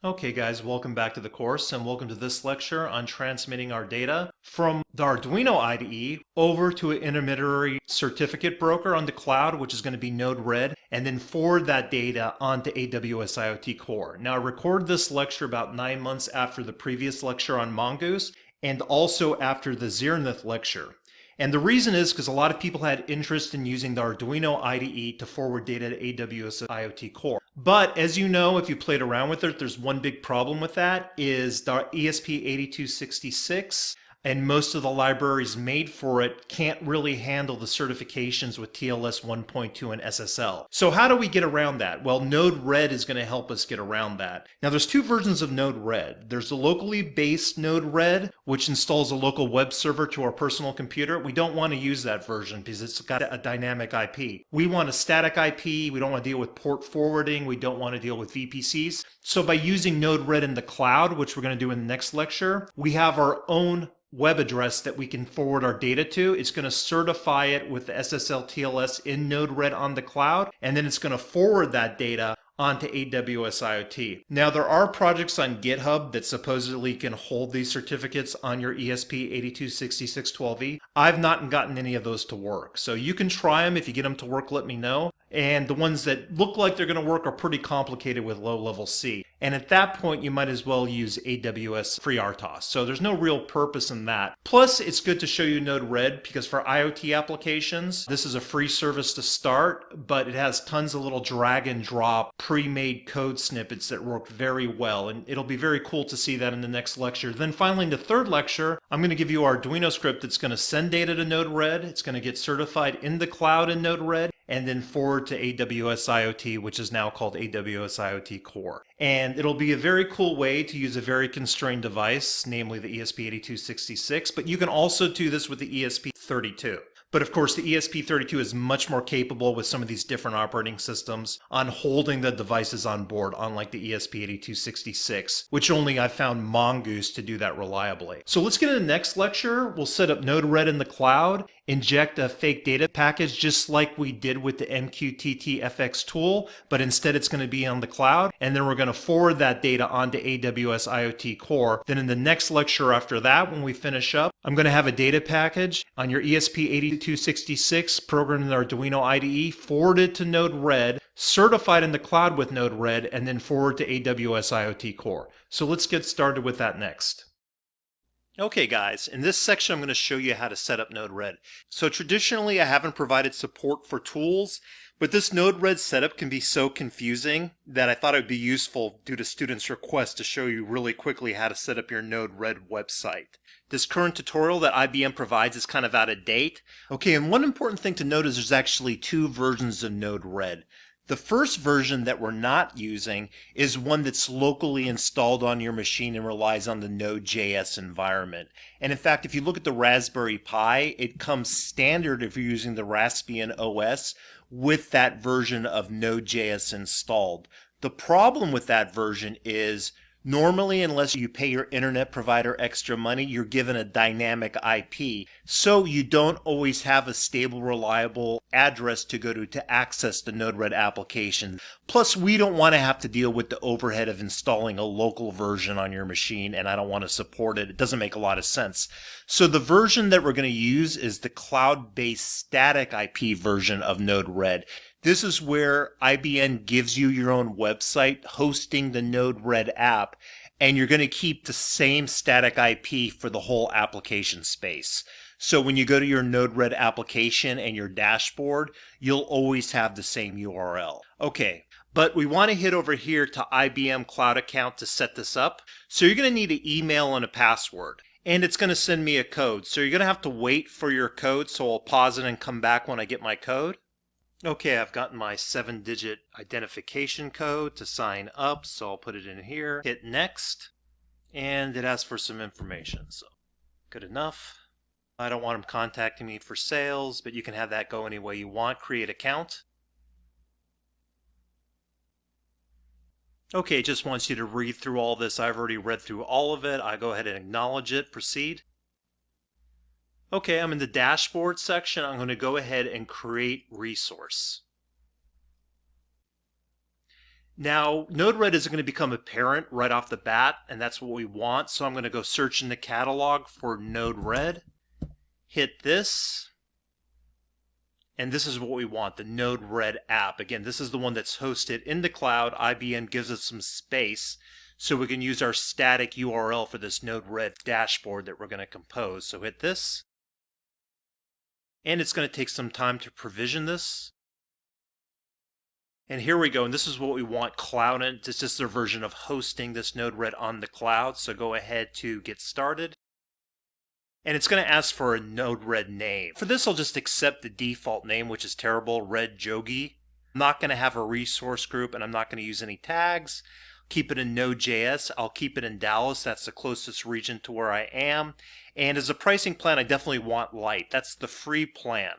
Okay guys, welcome back to the course and welcome to this lecture on transmitting our data from the Arduino IDE over to an intermediary certificate broker on the cloud, which is going to be Node-RED, and then forward that data onto AWS IoT Core. Now I recorded this lecture about 9 months after the previous lecture on Mongoose and also after the Zenith lecture. And the reason is because a lot of people had interest in using the Arduino IDE to forward data to AWS IoT Core. But as you know, if you played around with it, there's one big problem with that is the ESP8266 and most of the libraries made for it can't really handle the certifications with TLS 1.2 and SSL. So how do we get around that? Well, Node-RED is going to help us get around that. Now there's two versions of Node-RED. There's the locally based Node-RED, which installs a local web server to our personal computer. We don't want to use that version because it's got a dynamic IP. We want a static IP. We don't want to deal with port forwarding. We don't want to deal with VPCs. So by using Node-RED in the cloud, which we're going to do in the next lecture, we have our own web address that we can forward our data to. It's going to certify it with the SSL TLS in Node-RED on the cloud, and then it's going to forward that data onto AWS IoT. Now there are projects on GitHub that supposedly can hold these certificates on your ESP826612E. I've not gotten any of those to work. So you can try them. If you get them to work, let me know. And the ones that look like they're going to work are pretty complicated with low-level C. And at that point, you might as well use AWS FreeRTOS. So there's no real purpose in that. Plus, it's good to show you Node-RED because for IoT applications, this is a free service to start, but it has tons of little drag and drop pre-made code snippets that work very well. And it'll be very cool to see that in the next lecture. Then finally, in the third lecture, I'm going to give you our Arduino script that's going to send data to Node-RED. It's going to get certified in the cloud in Node-RED, and then forward to AWS IoT, which is now called AWS IoT Core. And it'll be a very cool way to use a very constrained device, namely the ESP8266, but you can also do this with the ESP32. But of course, the ESP32 is much more capable with some of these different operating systems on holding the devices on board, unlike the ESP8266, which only I found Mongoose to do that reliably. So let's get into the next lecture. We'll set up Node-RED in the cloud, inject a fake data package just like we did with the MQTT-FX tool, but instead it's going to be on the cloud, and then we're going to forward that data onto AWS IoT Core. Then in the next lecture after that, when we finish up, I'm going to have a data package on your ESP8266 programmed in the Arduino IDE, forwarded to Node-RED, certified in the cloud with Node-RED, and then forward to AWS IoT Core. So let's get started with that next. Okay guys, in this section I'm going to show you how to set up Node-RED. So traditionally I haven't provided support for tools, but this Node-RED setup can be so confusing that I thought it would be useful due to students' requests to show you really quickly how to set up your Node-RED website. This current tutorial that IBM provides is kind of out of date. Okay, and one important thing to note is there's actually two versions of Node-RED. The first version that we're not using is one that's locally installed on your machine and relies on the Node.js environment. And in fact, if you look at the Raspberry Pi, it comes standard if you're using the Raspbian OS with that version of Node.js installed. The problem with that version is normally, unless you pay your internet provider extra money, you're given a dynamic IP. So you don't always have a stable, reliable address to go to access the Node-RED application. Plus, we don't want to have to deal with the overhead of installing a local version on your machine, and I don't want to support it. It doesn't make a lot of sense. So the version that we're going to use is the cloud-based static IP version of Node-RED. This is where IBM gives you your own website hosting the Node-RED app, and you're going to keep the same static IP for the whole application space. So when you go to your Node-RED application and your dashboard, you'll always have the same URL. Okay, but we want to hit over here to IBM Cloud Account to set this up. So you're going to need an email and a password. And it's going to send me a code. So you're going to have to wait for your code, so I'll pause it and come back when I get my code. Okay, I've gotten my 7-digit identification code to sign up, so I'll put it in here, hit next, and it asks for some information, so good enough. I don't want them contacting me for sales, but you can have that go any way you want. Create account. Okay, it just wants you to read through all this. I've already read through all of it. I go ahead and acknowledge it, proceed. Okay, I'm in the dashboard section. I'm going to go ahead and create resource. Now, Node-RED is going to become apparent right off the bat, and that's what we want. So I'm going to go search in the catalog for Node-RED, hit this, and this is what we want, the Node-RED app. Again, this is the one that's hosted in the cloud. IBM gives us some space so we can use our static URL for this Node-RED dashboard that we're going to compose. So hit this, and it's going to take some time to provision this. And here we go, and this is what we want, Cloudant. This is their version of hosting this Node-RED on the cloud. So go ahead to get started. And it's going to ask for a Node-RED name. For this, I'll just accept the default name, which is terrible, Red Jogi. I'm not going to have a resource group, and I'm not going to use any tags. Keep it in Node.js. I'll keep it in Dallas. That's the closest region to where I am. And as a pricing plan, I definitely want light. That's the free plan.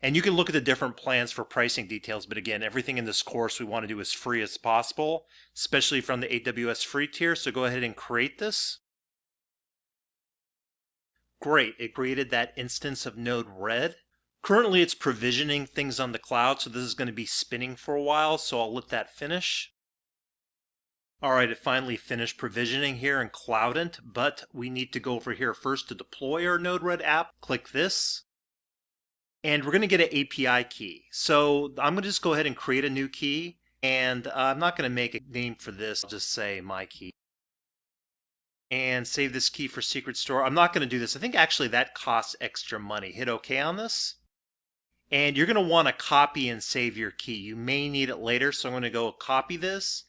And you can look at the different plans for pricing details, but again, everything in this course we want to do as free as possible, especially from the AWS free tier. So go ahead and create this. Great, it created that instance of Node-RED. Currently it's provisioning things on the cloud, so this is going to be spinning for a while, so I'll let that finish. Alright, it finally finished provisioning here in Cloudant, but we need to go over here first to deploy our Node-RED app. Click this. And we're going to get an API key. So I'm going to just go ahead and create a new key. And I'm not going to make a name for this. I'll just say my key. And save this key for secret store. I'm not going to do this. I think actually that costs extra money. Hit OK on this. And you're going to want to copy and save your key. You may need it later. So I'm going to go copy this.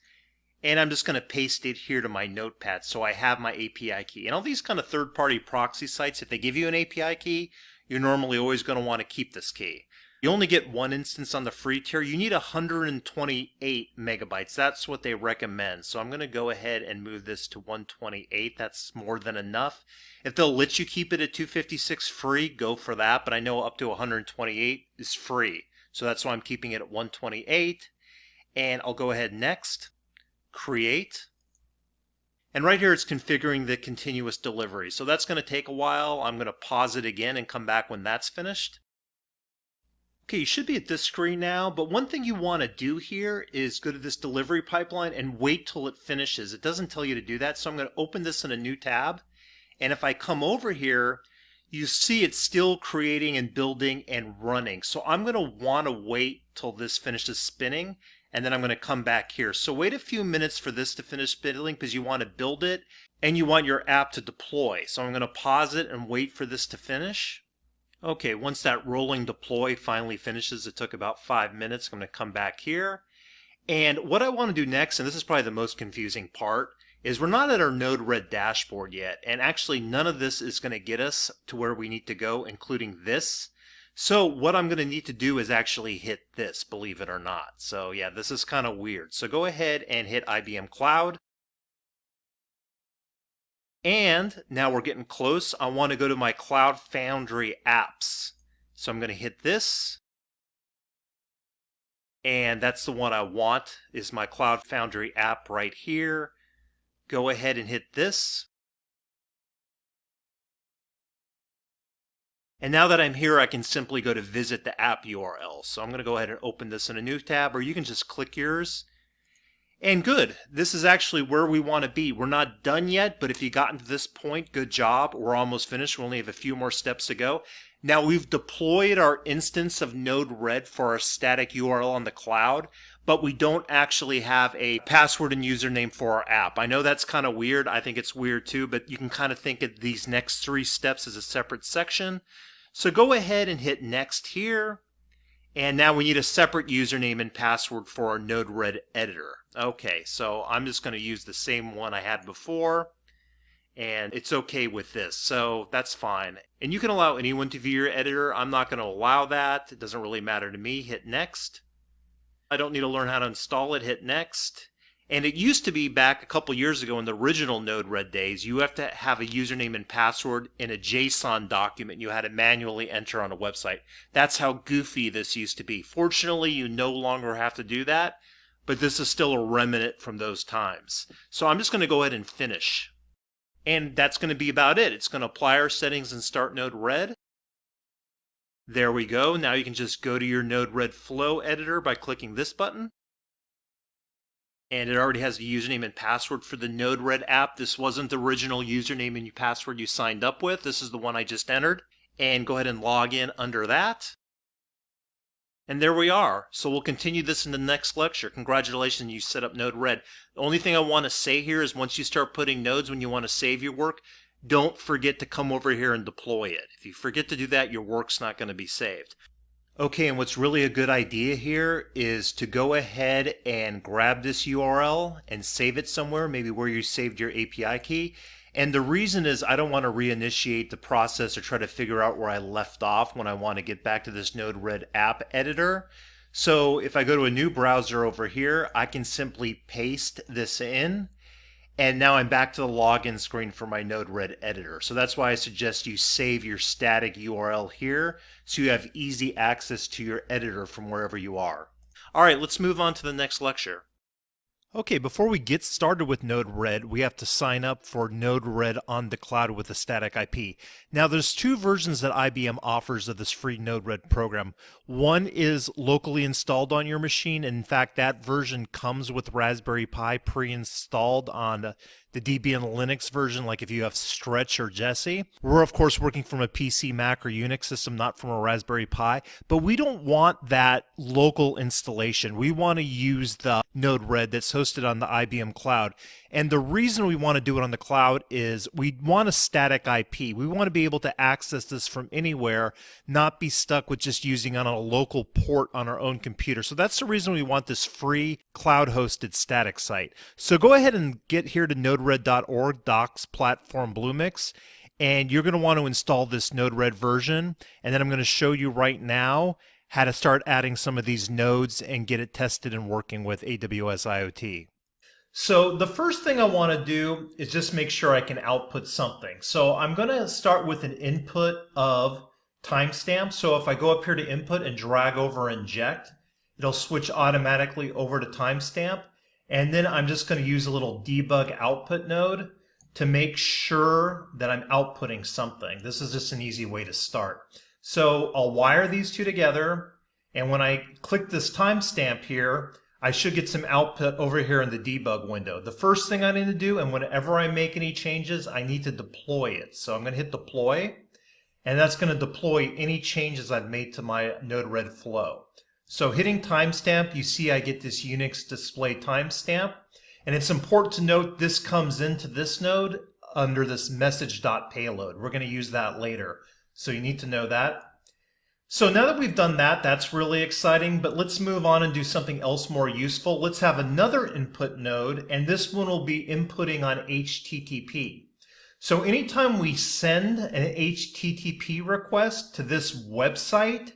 And I'm just going to paste it here to my notepad. So I have my API key. And all these kind of third-party proxy sites, if they give you an API key, you're normally always going to want to keep this key. You only get one instance on the free tier. You need 128 megabytes. That's what they recommend. So I'm going to go ahead and move this to 128. That's more than enough. If they'll let you keep it at 256 free, go for that. But I know up to 128 is free. So that's why I'm keeping it at 128. And I'll go ahead next, create. And right here it's configuring the continuous delivery. So that's going to take a while. I'm going to pause it again and come back when that's finished. Okay, you should be at this screen now, but one thing you want to do here is go to this delivery pipeline and wait till it finishes. It doesn't tell you to do that, so I'm going to open this in a new tab. And if I come over here, you see it's still creating and building and running. So I'm going to want to wait till this finishes spinning. And then I'm going to come back here. So wait a few minutes for this to finish spinning because you want to build it and you want your app to deploy. So I'm going to pause it and wait for this to finish. Okay, once that rolling deploy finally finishes, it took about 5 minutes. I'm going to come back here. And what I want to do next, and this is probably the most confusing part, is we're not at our Node-RED dashboard yet. And actually none of this is going to get us to where we need to go, including this. So what I'm going to need to do is actually hit this, believe it or not. So yeah, this is kind of weird. So go ahead and hit IBM Cloud. And now we're getting close. I want to go to my Cloud Foundry apps. So I'm going to hit this. And that's the one I want, is my Cloud Foundry app right here. Go ahead and hit this. And now that I'm here, I can simply go to visit the app URL. So I'm going to go ahead and open this in a new tab, or you can just click yours. And good, this is actually where we want to be. We're not done yet, but if you gotten to this point, good job. We're almost finished. We only have a few more steps to go. Now we've deployed our instance of Node-RED for our static URL on the cloud, but we don't actually have a password and username for our app. I know that's kind of weird. I think it's weird too, but you can kind of think of these next 3 steps as a separate section. So go ahead and hit next here. And now we need a separate username and password for our Node-RED editor. Okay, so I'm just going to use the same one I had before. And it's okay with this, so that's fine. And you can allow anyone to view your editor. I'm not going to allow that. It doesn't really matter to me. Hit next. I don't need to learn how to install it. Hit next. And it used to be back a couple years ago in the original Node-RED days, you have to have a username and password in a JSON document you had to manually enter on a website. That's how goofy this used to be. Fortunately, you no longer have to do that, but this is still a remnant from those times. So I'm just going to go ahead and finish. And that's going to be about it. It's going to apply our settings and start Node-RED. There we go. Now you can just go to your Node-RED flow editor by clicking this button. and it already has the username and password for the Node-RED app. This wasn't the original username and password you signed up with. This is the one I just entered. And go ahead and log in under that. And there we are. So we'll continue this in the next lecture. Congratulations, you set up Node-RED. The only thing I want to say here is once you start putting nodes when you want to save your work, don't forget to come over here and deploy it. If you forget to do that, your work's not going to be saved. Okay, and what's really a good idea here is to go ahead and grab this URL and save it somewhere, maybe where you saved your API key. And the reason is I don't want to reinitiate the process or try to figure out where I left off when I want to get back to this Node-RED app editor. So if I go to a new browser over here, I can simply paste this in. And now I'm back to the login screen for my Node-RED editor. So that's why I suggest you save your static URL here so you have easy access to your editor from wherever you are. All right, let's move on to the next lecture. Okay, before we get started with Node-RED, we have to sign up for Node-RED on the cloud with a static IP. Now, there's two versions that IBM offers of this free Node-RED program. One is locally installed on your machine, and in fact, that version comes with Raspberry Pi pre-installed on the Debian Linux version, like if you have Stretch or Jessie. We're of course working from a PC, Mac, or Unix system, not from a Raspberry Pi, but we don't want that local installation. We want to use the Node-RED that's hosted on the IBM cloud. And the reason we want to do it on the cloud is we want a static IP. We want to be able to access this from anywhere, not be stuck with just using on a local port on our own computer. So that's the reason we want this free cloud-hosted static site. So go ahead and get here to nodered.org, docs platform Bluemix, and you're going to want to install this Node-RED version. And then I'm going to show you right now how to start adding some of these nodes and get it tested and working with AWS IoT. So the first thing I want to do is just make sure I can output something. So I'm going to start with an input of timestamp. So if I go up here to input and drag over inject, it'll switch automatically over to timestamp. And then I'm just going to use a little debug output node to make sure that I'm outputting something. This is just an easy way to start. So I'll wire these two together. And when I click this timestamp here, I should get some output over here in the debug window. The first thing I need to do, and whenever I make any changes, I need to deploy it. So I'm going to hit deploy, and that's going to deploy any changes I've made to my Node-RED flow. So hitting timestamp, you see I get this Unix display timestamp, and it's important to note this comes into this node under this message.payload. We're going to use that later, so you need to know that. So now that we've done that, that's really exciting, but let's move on and do something else more useful. Let's have another input node, and this one will be inputting on HTTP. So anytime we send an HTTP request to this website,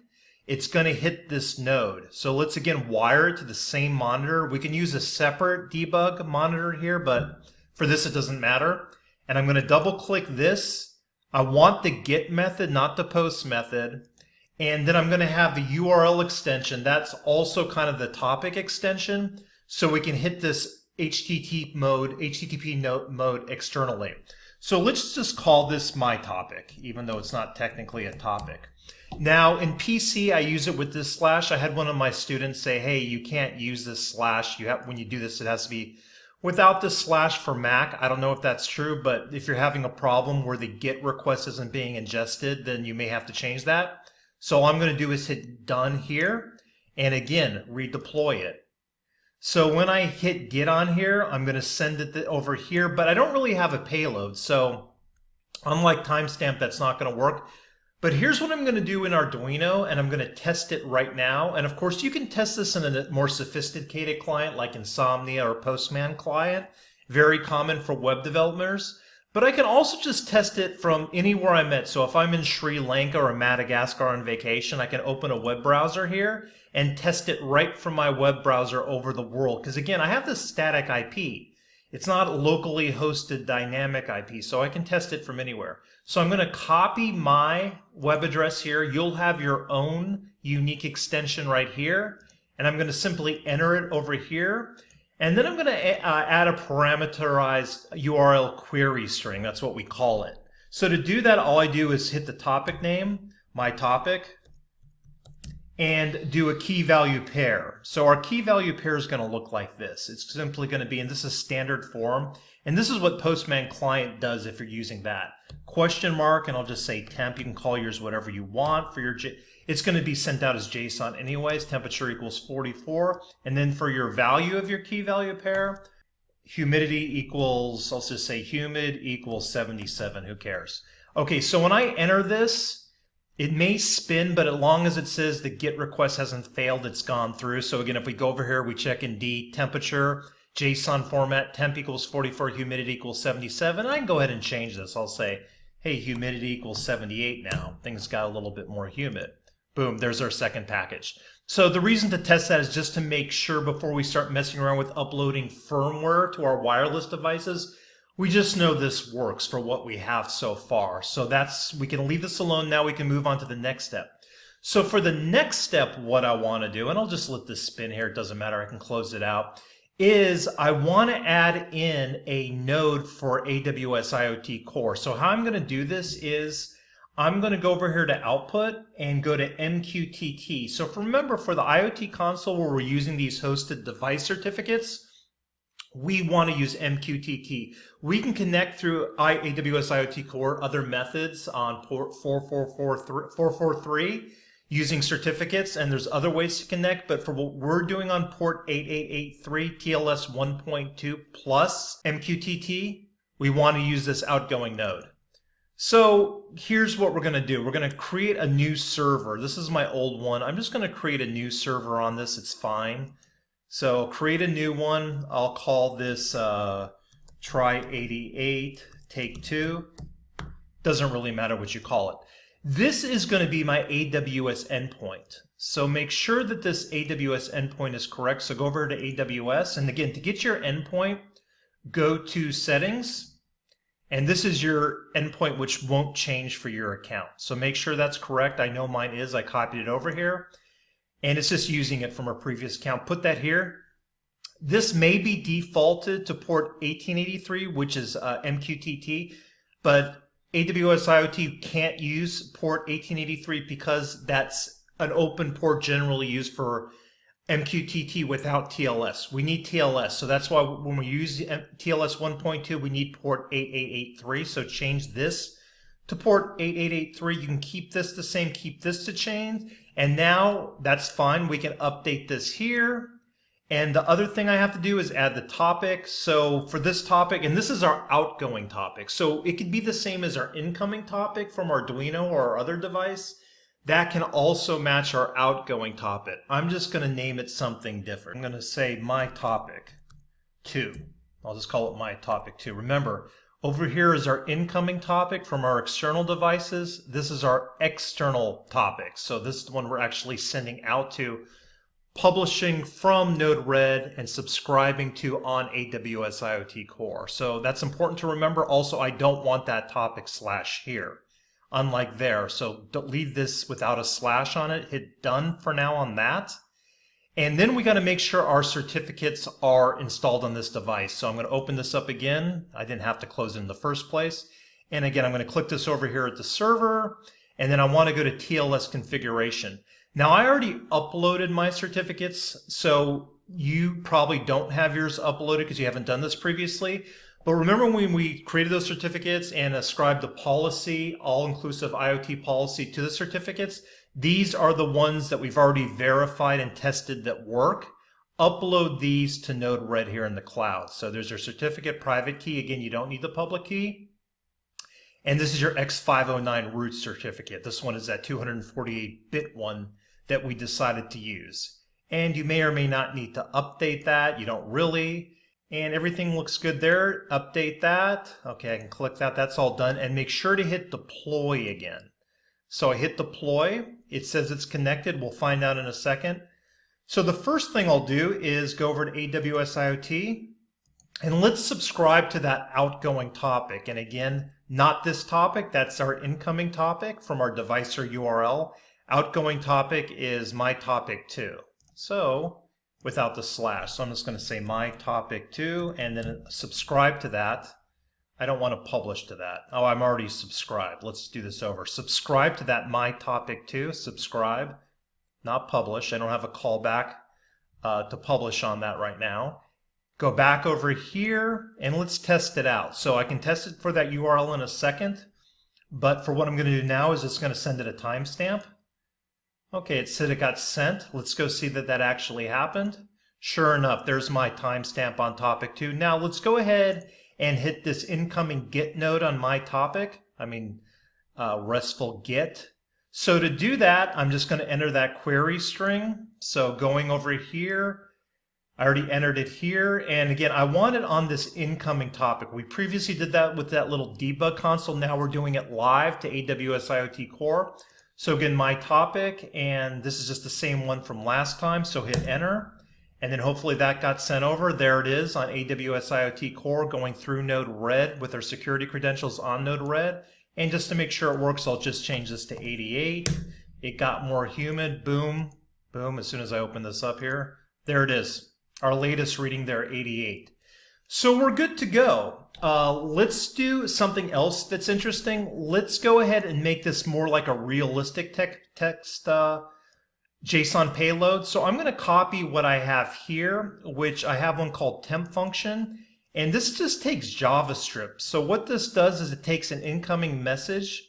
it's going to hit this node. So let's again wire it to the same monitor. We can use a separate debug monitor here, but for this it doesn't matter. And I'm going to double click this. I want the get method, not the post method. And then I'm going to have the URL extension. That's also kind of the topic extension. So we can hit this HTTP mode externally. So let's just call this my topic, even though it's not technically a topic. Now in PC, I use it with this slash. I had one of my students say, hey, you can't use this slash. When you do this, it has to be without the slash for Mac. I don't know if that's true, but if you're having a problem where the GET request isn't being ingested, then you may have to change that. So all I'm going to do is hit done here, and again, redeploy it. So when I hit get on here, I'm going to send it over here, but I don't really have a payload. So unlike timestamp, that's not going to work. But here's what I'm going to do in Arduino, and I'm going to test it right now. And of course, you can test this in a more sophisticated client like Insomnia or Postman client, very common for web developers. But I can also just test it from anywhere I'm at. So if I'm in Sri Lanka or Madagascar on vacation, I can open a web browser here and test it right from my web browser over the world. Because again, I have this static IP. It's not a locally hosted dynamic IP, so I can test it from anywhere. So I'm going to copy my web address here. You'll have your own unique extension right here. And I'm going to simply enter it over here. And then I'm going to add a parameterized URL query string. That's what we call it. So to do that, all I do is hit the topic name, my topic, and do a key value pair. So our key value pair is going to look like this. It's simply going to be, and this is standard form, and this is what Postman client does if you're using that. Question mark, and I'll just say temp. You can call yours whatever you want for your it's going to be sent out as JSON anyways. Temperature equals 44, and then for your value of your key value pair, humidity equals, I'll just say humid equals 77. Who cares? Okay, so when I enter this, it may spin, but as long as it says the GET request hasn't failed, it's gone through. So again, if we go over here, we check in D, temperature, JSON format, temp equals 44, humidity equals 77. I can go ahead and change this. I'll say, hey, humidity equals 78 now. Things got a little bit more humid. Boom, there's our second package. So the reason to test that is just to make sure before we start messing around with uploading firmware to our wireless devices, we just know this works for what we have so far. So we can leave this alone. Now we can move on to the next step. So for the next step, what I want to do, and I'll just let this spin here, it doesn't matter, I can close it out, is I want to add in a node for AWS IoT Core. So how I'm going to do this is I'm going to go over here to output and go to MQTT. So remember, for the IoT console where we're using these hosted device certificates, we want to use MQTT. We can connect through AWS IoT Core other methods on port 443 using certificates, and there's other ways to connect, but for what we're doing on port 8883 TLS 1.2 plus MQTT, we want to use this outgoing node. So here's what we're going to do. We're going to create a new server. This is my old one. I'm just going to create a new server on this. It's fine. So create a new one. I'll call this try 88 take 2. Doesn't really matter what you call it. This is going to be my AWS endpoint. So make sure that this AWS endpoint is correct. So go over to AWS, and again, to get your endpoint, go to settings, and this is your endpoint, which won't change for your account. So make sure that's correct. I know mine is. I copied it over here. And it's just using it from a previous account. Put that here. This may be defaulted to port 1883, which is MQTT, but AWS IoT can't use port 1883 because that's an open port generally used for MQTT without TLS. We need TLS, so that's why when we use TLS 1.2, we need port 8883. So change this to port 8883. You can keep this the same, keep this to change. And now that's fine. We can update this here. And the other thing I have to do is add the topic. So for this topic, and this is our outgoing topic. So it could be the same as our incoming topic from Arduino or our other device. That can also match our outgoing topic. I'm just going to name it something different. I'm going to say my topic 2. I'll just call it my topic 2. Remember, over here is our incoming topic from our external devices. This is our external topic. So this is the one we're actually sending out to, publishing from Node-RED and subscribing to on AWS IoT Core. So that's important to remember. Also, I don't want that topic slash here, unlike there. So don't leave this without a slash on it. Hit done for now on that. And then we got to make sure our certificates are installed on this device. So I'm going to open this up again. I didn't have to close it in the first place. And again, I'm going to click this over here at the server. And then I want to go to TLS configuration. Now I already uploaded my certificates. So you probably don't have yours uploaded because you haven't done this previously. But remember when we created those certificates and ascribed the policy, all-inclusive IoT policy to the certificates? These are the ones that we've already verified and tested that work. Upload these to Node-RED here in the cloud. So there's your certificate private key. Again, you don't need the public key. And this is your X509 root certificate. This one is that 248-bit one that we decided to use. And you may or may not need to update that. You don't really. And everything looks good there. Update that. Okay, I can click that. That's all done. And make sure to hit deploy again. So I hit deploy. It says it's connected. We'll find out in a second. So the first thing I'll do is go over to AWS IoT. And let's subscribe to that outgoing topic. And again, not this topic. That's our incoming topic from our device or URL. Outgoing topic is my topic 2. So without the slash. So I'm just going to say my topic 2 and then subscribe to that. I don't want to publish to that. Oh, I'm already subscribed. Let's do this over. Subscribe to that my topic 2. Subscribe. not publish. I don't have a callback to publish on that right now. Go back over here and let's test it out. So I can test it for that URL in a second, but for what I'm going to do now is it's going to send it a timestamp. Okay, it said it got sent. Let's go see that that actually happened. Sure enough, there's my timestamp on topic 2. Now let's go ahead and hit this incoming get node on my topic. RESTful get. So to do that, I'm just going to enter that query string. So going over here, I already entered it here. And again, I want it on this incoming topic. We previously did that with that little debug console. Now we're doing it live to AWS IoT Core. So again, my topic, and this is just the same one from last time. So hit enter. And then hopefully that got sent over. There it is on AWS IoT Core going through Node-RED with our security credentials on Node-RED. And just to make sure it works, I'll just change this to 88. It got more humid. Boom, boom. As soon as I open this up here, there it is. Our latest reading there, 88. So we're good to go. Let's do something else that's interesting. Let's go ahead and make this more like a realistic text JSON payload. So I'm going to copy what I have here, which I have one called temp function. And this just takes JavaScript. So what this does is it takes an incoming message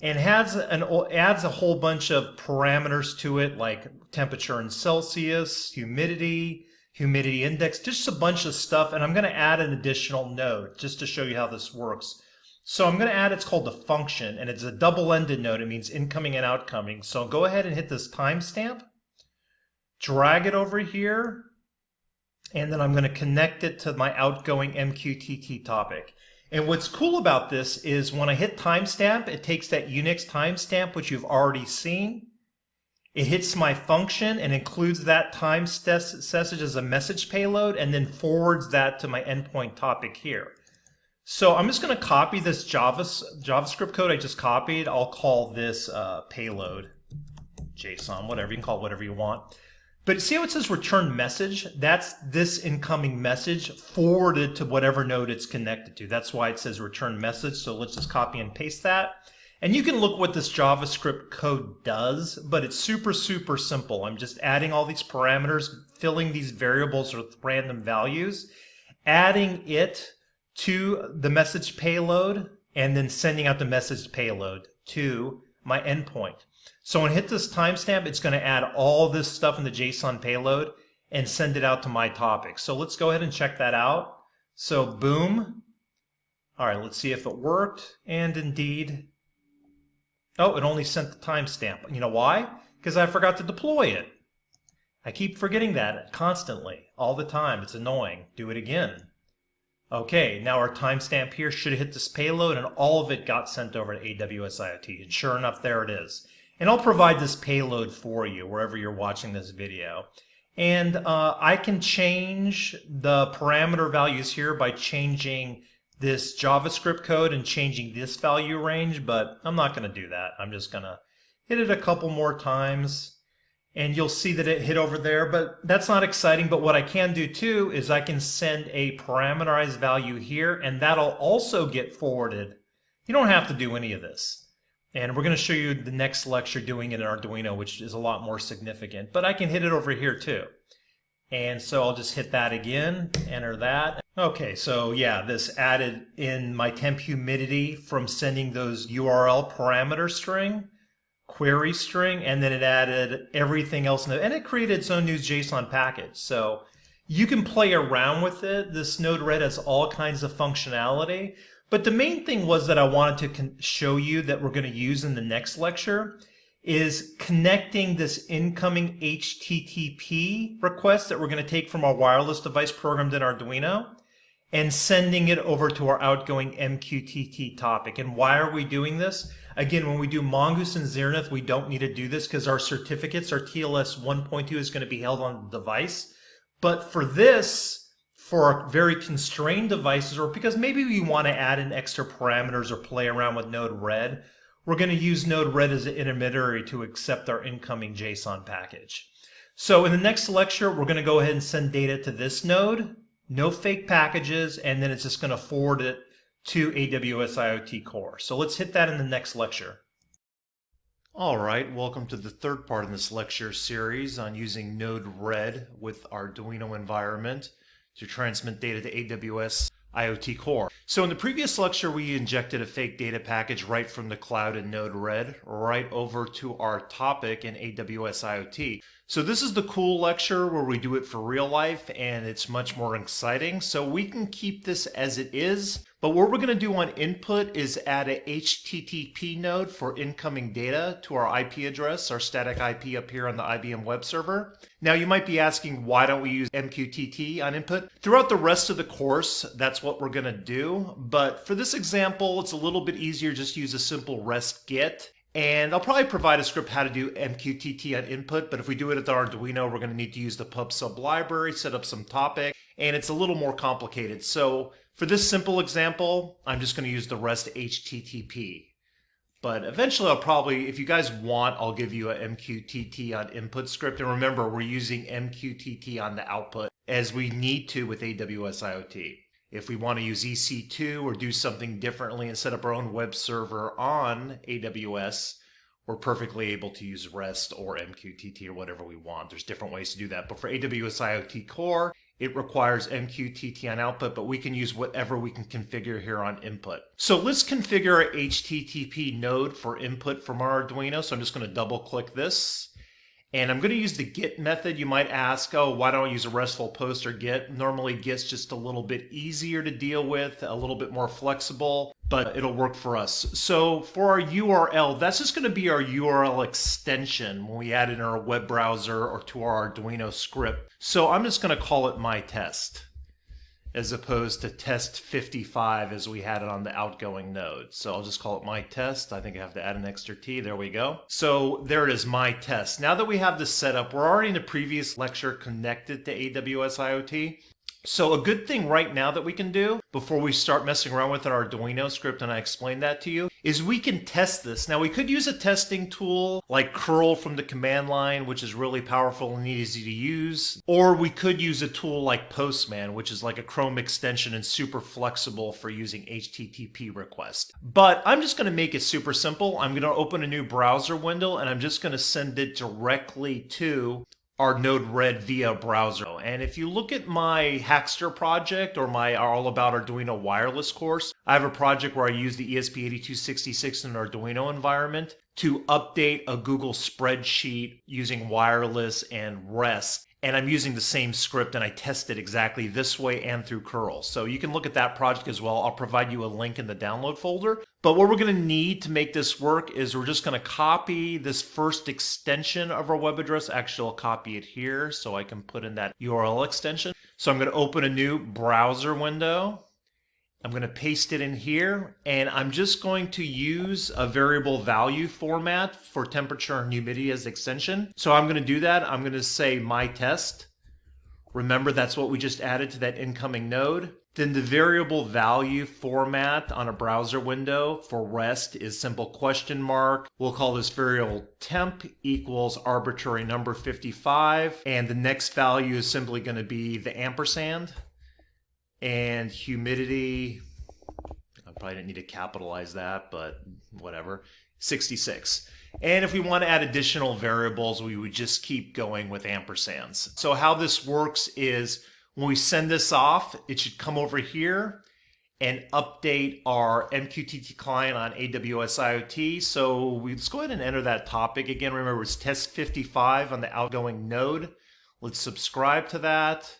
and adds a whole bunch of parameters to it, like temperature in Celsius, humidity index, just a bunch of stuff. And I'm going to add an additional node just to show you how this works. So I'm going to add, it's called the function, and it's a double-ended node. It means incoming and outgoing. So go ahead and hit this timestamp, drag it over here, and then I'm going to connect it to my outgoing MQTT topic. And what's cool about this is when I hit timestamp, it takes that Unix timestamp, which you've already seen. It hits my function and includes that time message as a message payload, and then forwards that to my endpoint topic here. So I'm just going to copy this JavaScript code I just copied. I'll call this payload JSON, whatever. You can call it whatever you want. But see how it says return message? That's this incoming message forwarded to whatever node it's connected to. That's why it says return message. So let's just copy and paste that. And you can look what this JavaScript code does, but it's super, super simple. I'm just adding all these parameters, filling these variables with random values, adding it to the message payload, and then sending out the message payload to my endpoint. So when I hit this timestamp, it's going to add all this stuff in the JSON payload and send it out to my topic. So let's go ahead and check that out. So boom. All right, let's see if it worked. And indeed, oh, it only sent the timestamp. You know why? Because I forgot to deploy it. I keep forgetting that constantly, all the time. It's annoying. Do it again. Okay, now our timestamp here should have hit this payload, and all of it got sent over to AWS IoT. And sure enough, there it is. And I'll provide this payload for you wherever you're watching this video. And I can change the parameter values here by changing this JavaScript code and changing this value range, but I'm not going to do that. I'm just going to hit it a couple more times, and you'll see that it hit over there, but that's not exciting. But what I can do too is I can send a parameterized value here, and that'll also get forwarded. You don't have to do any of this. And we're going to show you the next lecture doing it in Arduino, which is a lot more significant. But I can hit it over here too. And so I'll just hit that again, enter that. Okay, so yeah, this added in my temp humidity from sending those URL parameter string, query string, and then it added everything else in it, and it created its own new JSON package. So you can play around with it. This Node-RED has all kinds of functionality. But the main thing was that I wanted to show you that we're going to use in the next lecture is connecting this incoming HTTP request that we're going to take from our wireless device programmed in Arduino and sending it over to our outgoing MQTT topic. And why are we doing this? Again, when we do Mongoose and Zenith, we don't need to do this because our certificates, our TLS 1.2 is going to be held on the device. But for this, for very constrained devices, or because maybe we want to add in extra parameters or play around with Node-RED, we're going to use Node-RED as an intermediary to accept our incoming JSON package. So in the next lecture, we're going to go ahead and send data to this node, no fake packages, and then it's just going to forward it to AWS IoT Core. So let's hit that in the next lecture. All right, welcome to the third part in this lecture series on using Node-RED with Arduino environment to transmit data to AWS IoT Core. So in the previous lecture, we injected a fake data package right from the cloud in Node-RED right over to our topic in AWS IoT. So this is the cool lecture where we do it for real life, and it's much more exciting. So we can keep this as it is, but what we're going to do on input is add a HTTP node for incoming data to our IP address, our static IP up here on the IBM web server. Now you might be asking, why don't we use MQTT on input? Throughout the rest of the course, that's what we're going to do. But for this example, it's a little bit easier just to use a simple REST GET. And I'll probably provide a script how to do MQTT on input, but if we do it at the Arduino, we're going to need to use the pub sub library, set up some topic, and it's a little more complicated. So for this simple example, I'm just going to use the REST HTTP. But eventually I'll probably, if you guys want, I'll give you a MQTT on input script. And remember, we're using MQTT on the output as we need to with AWS IoT. If we want to use EC2 or do something differently and set up our own web server on AWS, we're perfectly able to use REST or MQTT or whatever we want. There's different ways to do that. But for AWS IoT Core, it requires MQTT on output, but we can use whatever we can configure here on input. So let's configure our HTTP node for input from our Arduino. So I'm just going to double click this. And I'm going to use the GET method. You might ask, oh, why don't I use a RESTful post or GET? Normally GET's just a little bit easier to deal with, a little bit more flexible, but it'll work for us. So for our URL, that's just going to be our URL extension when we add it in our web browser or to our Arduino script. So I'm just going to call it my test, as opposed to test 55 as we had it on the outgoing node. So I'll just call it my test. I think I have to add an extra T. There we go. So there it is, my test. Now that we have this set up, we're already in the previous lecture connected to AWS IoT. So a good thing right now that we can do before we start messing around with our Arduino script, and I explained that to you, is we can test this. Now we could use a testing tool like curl from the command line, which is really powerful and easy to use. Or we could use a tool like Postman, which is like a Chrome extension and super flexible for using HTTP requests. But I'm just going to make it super simple. I'm going to open a new browser window and I'm just going to send it directly to our Node-RED via browser. And if you look at my Hackster project or my All About Arduino Wireless course, I have a project where I use the ESP8266 in an Arduino environment to update a Google spreadsheet using wireless and REST. And I'm using the same script and I test it exactly this way and through curl. So you can look at that project as well. I'll provide you a link in the download folder. But what we're going to need to make this work is we're just going to copy this first extension of our web address. Actually, I'll copy it here so I can put in that URL extension. So I'm going to open a new browser window. I'm going to paste it in here, and I'm just going to use a variable value format for temperature and humidity as extension. So I'm going to do that. I'm going to say my test. Remember, that's what we just added to that incoming node. Then the variable value format on a browser window for REST is simple question mark. We'll call this variable temp equals arbitrary number 55. And the next value is simply going to be the ampersand. And humidity, I probably didn't need to capitalize that, but whatever, 66. And if we want to add additional variables, we would just keep going with ampersands. So how this works is when we send this off, it should come over here and update our MQTT client on AWS IoT. So let's go ahead and enter that topic again. Remember, it's test 55 on the outgoing node. Let's subscribe to that.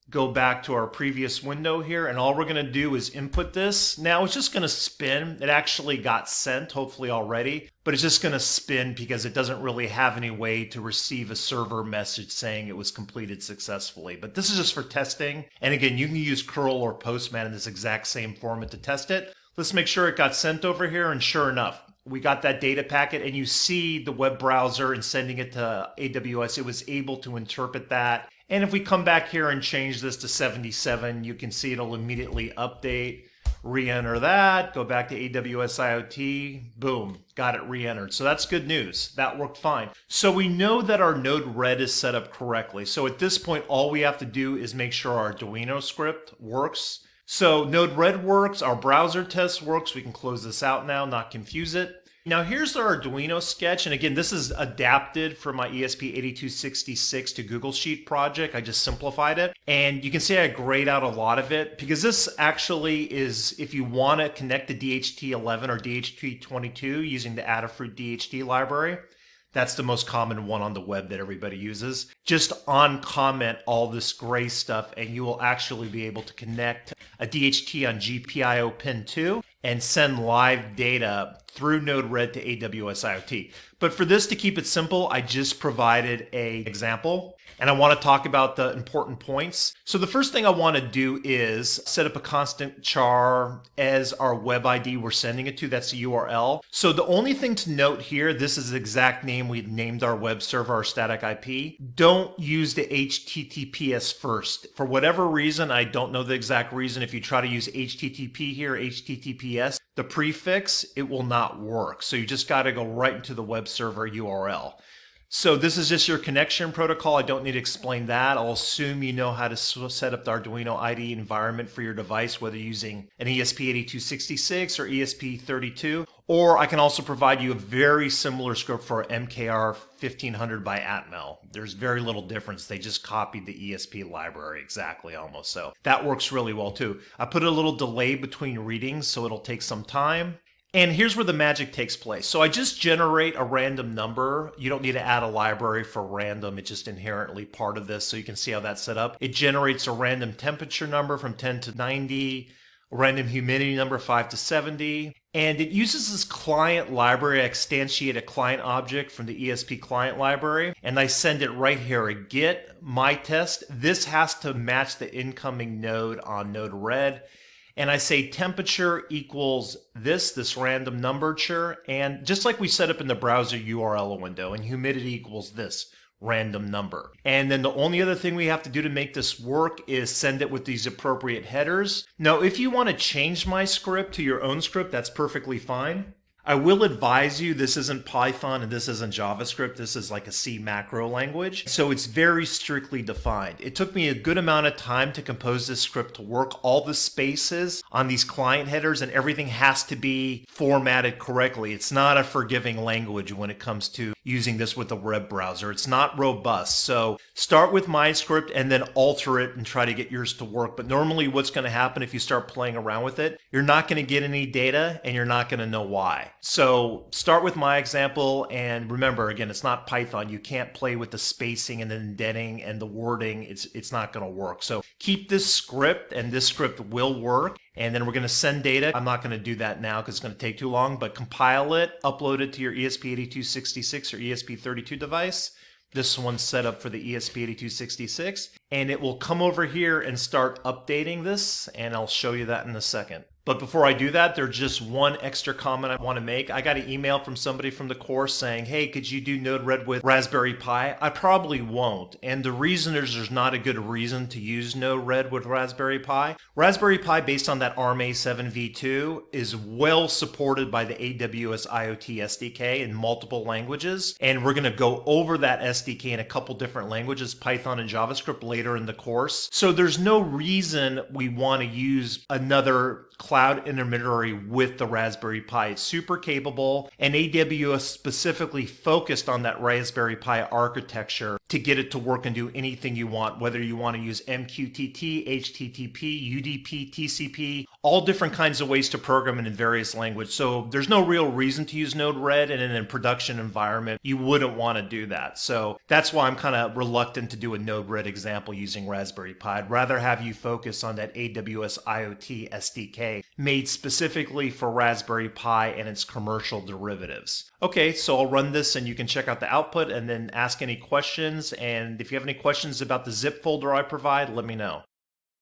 Go back to our previous window here, and all we're going to do is input this. Now it's just going to spin. It actually got sent, hopefully already, but it's just going to spin because it doesn't really have any way to receive a server message saying it was completed successfully. But this is just for testing. And again, you can use curl or Postman in this exact same format to test it. Let's make sure it got sent over here, and sure enough, we got that data packet, and you see the web browser and sending it to AWS, it was able to interpret that. And if we come back here and change this to 77, you can see it'll immediately update, re-enter that, go back to AWS IoT, boom, got it re-entered. So that's good news. That worked fine. So we know that our Node-RED is set up correctly. So at this point, all we have to do is make sure our Arduino script works. So Node-RED works, our browser test works. We can close this out now, not confuse it. Now here's the Arduino sketch, and again, this is adapted from my ESP8266 to Google Sheet project. I just simplified it, and you can see I grayed out a lot of it because this actually is if you want to connect to DHT11 or DHT22 using the Adafruit DHT library. That's the most common one on the web that everybody uses. Just on comment all this gray stuff, and you will actually be able to connect a DHT on GPIO pin 2 and send live data through Node-RED to AWS IoT. But for this, to keep it simple, I just provided an example, and I want to talk about the important points. So the first thing I want to do is set up a constant char as our web ID we're sending it to. That's the URL. So the only thing to note here, this is the exact name we named our web server, our static IP. Don't use the HTTPS first. For whatever reason, I don't know the exact reason. If you try to use HTTP here, HTTPS, the prefix, it will not work. So you just got to go right into the web server URL. So this is just your connection protocol. I don't need to explain that. I'll assume you know how to set up the Arduino IDE environment for your device, whether using an ESP8266 or ESP32, or I can also provide you a very similar script for MKR 1500 by Atmel. There's very little difference. They just copied the ESP library exactly almost. So that works really well too. I put a little delay between readings, so it'll take some time. And here's where the magic takes place. So I just generate a random number. You don't need to add a library for random. It's just inherently part of this. So you can see how that's set up. It generates a random temperature number from 10 to 90, a random humidity number 5 to 70. And it uses this client library. I instantiate a client object from the ESP client library. And I send it right here, a get my test. This has to match the incoming node on Node-RED. And I say temperature equals this random number, and just like we set up in the browser URL window, and humidity equals this random number. And then the only other thing we have to do to make this work is send it with these appropriate headers. Now, if you want to change my script to your own script, that's perfectly fine. I will advise you, this isn't Python and this isn't JavaScript. This is like a C macro language. So it's very strictly defined. It took me a good amount of time to compose this script to work. All the spaces on these client headers and everything has to be formatted correctly. It's not a forgiving language when it comes to using this with a web browser. It's not robust. So start with my script and then alter it and try to get yours to work. But normally what's going to happen if you start playing around with it, you're not going to get any data and you're not going to know why. So start with my example, and remember, again, it's not Python. You can't play with the spacing and the indenting and the wording. It's not going to work. So keep this script, and this script will work. And then we're going to send data. I'm not going to do that now because it's going to take too long, but compile it, upload it to your ESP8266 or ESP32 device. This one's set up for the ESP8266, and it will come over here and start updating this, and I'll show you that in a second. But before I do that, there's just one extra comment I want to make. I got an email from somebody from the course saying, hey, could you do Node-RED with Raspberry Pi? I probably won't. And the reason is there's not a good reason to use Node-RED with Raspberry Pi. Raspberry Pi, based on that ARM A7 V2, is well supported by the AWS IoT SDK in multiple languages. And we're going to go over that SDK in a couple different languages, Python and JavaScript, later in the course. So there's no reason we want to use another cloud intermediary with the Raspberry Pi. It's super capable, and AWS specifically focused on that Raspberry Pi architecture to get it to work and do anything you want, whether you want to use MQTT, HTTP, UDP, TCP, all different kinds of ways to program it in various languages. So there's no real reason to use Node-RED, and in a production environment, you wouldn't want to do that. So that's why I'm kind of reluctant to do a Node-RED example using Raspberry Pi. I'd rather have you focus on that AWS IoT SDK made specifically for Raspberry Pi and its commercial derivatives. Okay, so I'll run this and you can check out the output and then ask any questions. And if you have any questions about the zip folder I provide, let me know.